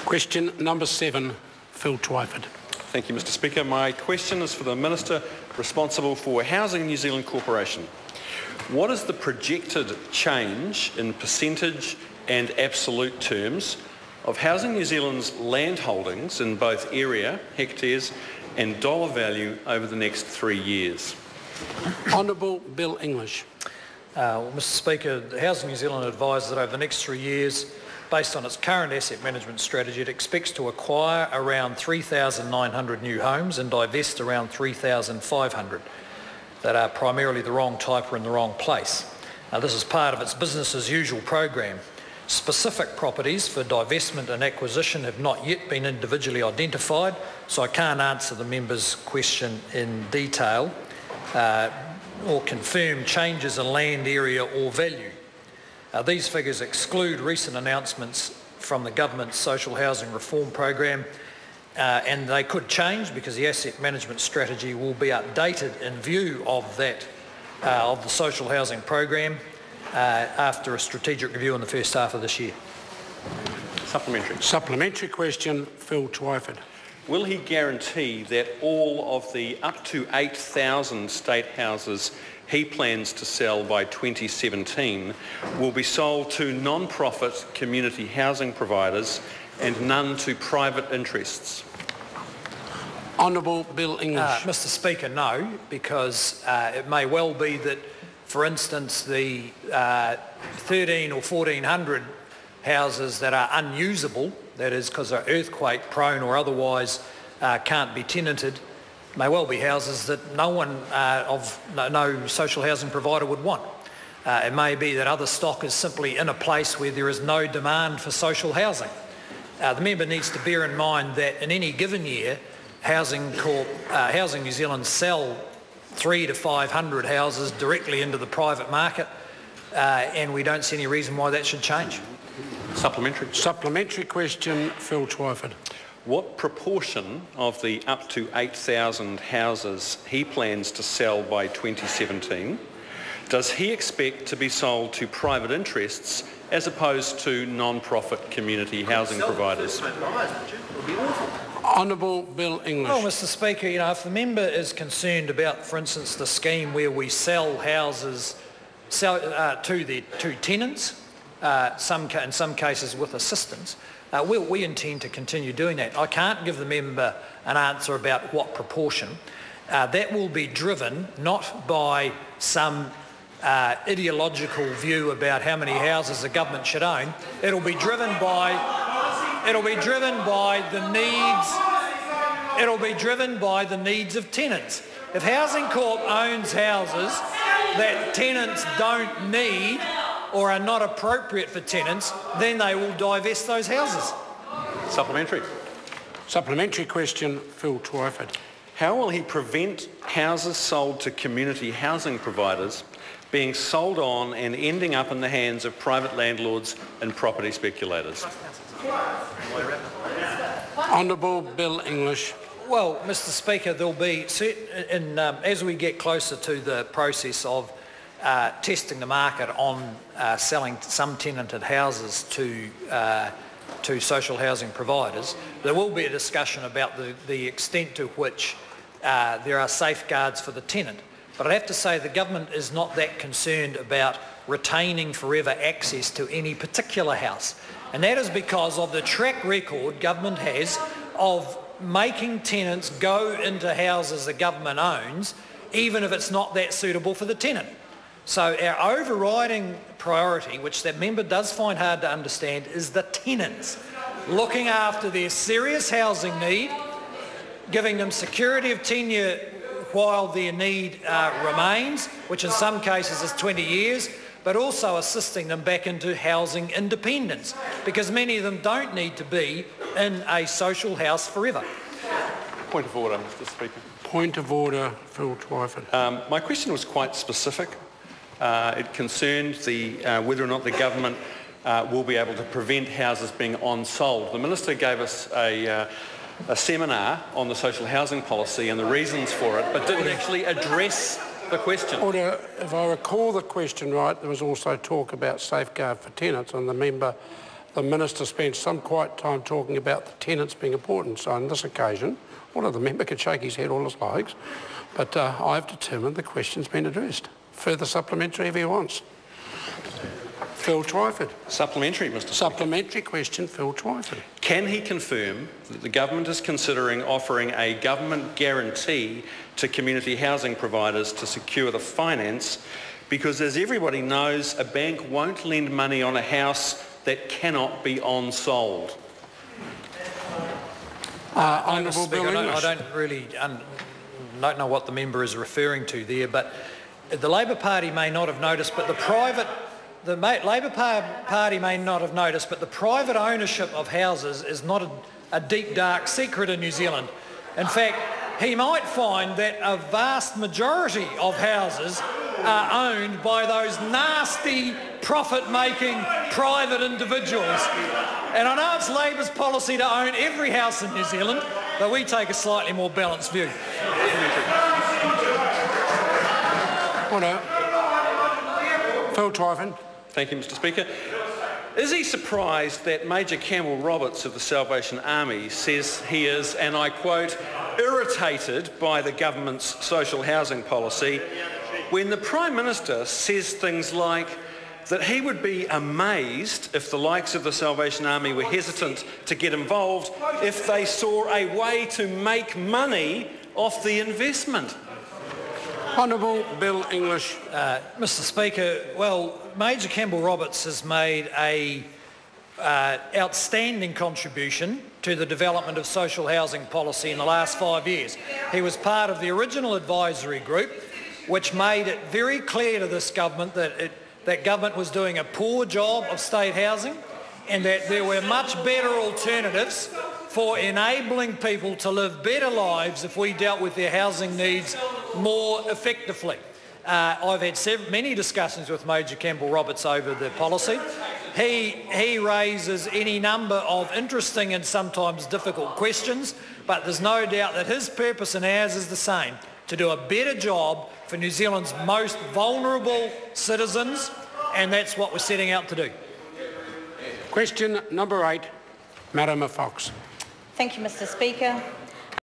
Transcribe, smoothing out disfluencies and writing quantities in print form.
Question number 7, Phil Twyford. Thank you, Mr Speaker. My question is for the Minister responsible for Housing New Zealand Corporation. What is the projected change in percentage and absolute terms of Housing New Zealand's land holdings in both area, hectares, and dollar value over the next 3 years? Honourable Bill English. Mr Speaker, Housing New Zealand advises that over the next 3 years, based on its current asset management strategy, it expects to acquire around 3,900 new homes and divest around 3,500 that are primarily the wrong type or in the wrong place. This is part of its business as usual program. Specific properties for divestment and acquisition have not yet been individually identified, so I can't answer the member's question in detail or confirm changes in land area or value. These figures exclude recent announcements from the government's social housing reform program, and they could change because the asset management strategy will be updated in view of that of the social housing program after a strategic review in the first half of this year. Supplementary. Supplementary question, Phil Twyford. Will he guarantee that all of the up to 8,000 state houses he plans to sell by 2017 will be sold to non-profit community housing providers and none to private interests? Honourable Bill English. Mr Speaker, no, because it may well be that, for instance, the 1,300 or 1,400 houses that are unusable, that is because they're earthquake prone or otherwise can't be tenanted, may well be houses that no social housing provider would want. It may be that other stock is simply in a place where there is no demand for social housing. The member needs to bear in mind that in any given year, Housing New Zealand sell 300 to 500 houses directly into the private market, and we don't see any reason why that should change. Supplementary. Supplementary question, Phil Twyford. What proportion of the up to 8,000 houses he plans to sell by 2017 does he expect to be sold to private interests as opposed to non-profit community housing providers? Honourable Bill English. Well, Mr Speaker, if the member is concerned about, for instance, the scheme where we sell houses to tenants, in some cases with assistance, we intend to continue doing that. I can't give the member an answer about what proportion. That will be driven not by some ideological view about how many houses the government should own. It'll be driven by the needs of tenants. If Housing Corp owns houses that tenants don't need or are not appropriate for tenants, then they will divest those houses. Supplementary. Supplementary question, Phil Twyford. How will he prevent houses sold to community housing providers being sold on and ending up in the hands of private landlords and property speculators? Honourable Bill English. Well, Mr Speaker, there'll be, as we get closer to the process of testing the market on selling some tenanted houses to social housing providers, there will be a discussion about the extent to which there are safeguards for the tenant. But I have to say the government is not that concerned about retaining forever access to any particular house. And that is because of the track record government has of making tenants go into houses the government owns, even if it's not that suitable for the tenant. So our overriding priority, which that member does find hard to understand, is the tenants. Looking after their serious housing need, giving them security of tenure while their need remains, which in some cases is 20 years, but also assisting them back into housing independence, because many of them don't need to be in a social house forever. Point of order, Mr Speaker. Point of order, Phil Twyford. My question was quite specific. It concerned whether or not the government will be able to prevent houses being on-sold. The Minister gave us a seminar on the social housing policy and the reasons for it, but didn't actually address the question. Order. If I recall the question right, there was also talk about safeguard for tenants, and the member the Minister spent some quiet time talking about the tenants being important. So on this occasion, the member could shake his head all his likes, but I've determined the question's been addressed. Further supplementary if he wants. Phil Twyford. Supplementary, Mr. Speaker. Supplementary question, Phil Twyford. Can he confirm that the government is considering offering a government guarantee to community housing providers to secure the finance? Because as everybody knows, a bank won't lend money on a house that cannot be on-sold. Honourable Bill English. I don't know what the member is referring to there, but the Labor Party may not have noticed, but the Labor Party may not have noticed, but the private ownership of houses is not a deep, dark secret in New Zealand. In fact, he might find that a vast majority of houses are owned by those nasty, profit-making private individuals. And I know it's Labor's policy to own every house in New Zealand, but we take a slightly more balanced view. Order. Phil Twyford. Thank you, Mr. Speaker. Is he surprised that Major Campbell Roberts of the Salvation Army says he is, and I quote, irritated by the government's social housing policy, when the Prime Minister says things like that he would be amazed if the likes of the Salvation Army were hesitant to get involved if they saw a way to make money off the investment? Honourable Bill English. Mr. Speaker, well, Major Campbell Roberts has made a outstanding contribution to the development of social housing policy in the last 5 years. He was part of the original advisory group, which made it very clear to this government that government was doing a poor job of state housing and that there were much better alternatives for enabling people to live better lives if we dealt with their housing needs more effectively. I've had many discussions with Major Campbell Roberts over the policy. He raises any number of interesting and sometimes difficult questions, but there's no doubt that his purpose and ours is the same, to do a better job for New Zealand's most vulnerable citizens, and that's what we're setting out to do. Question number 8, Madam Fox. Thank you, Mr. Speaker.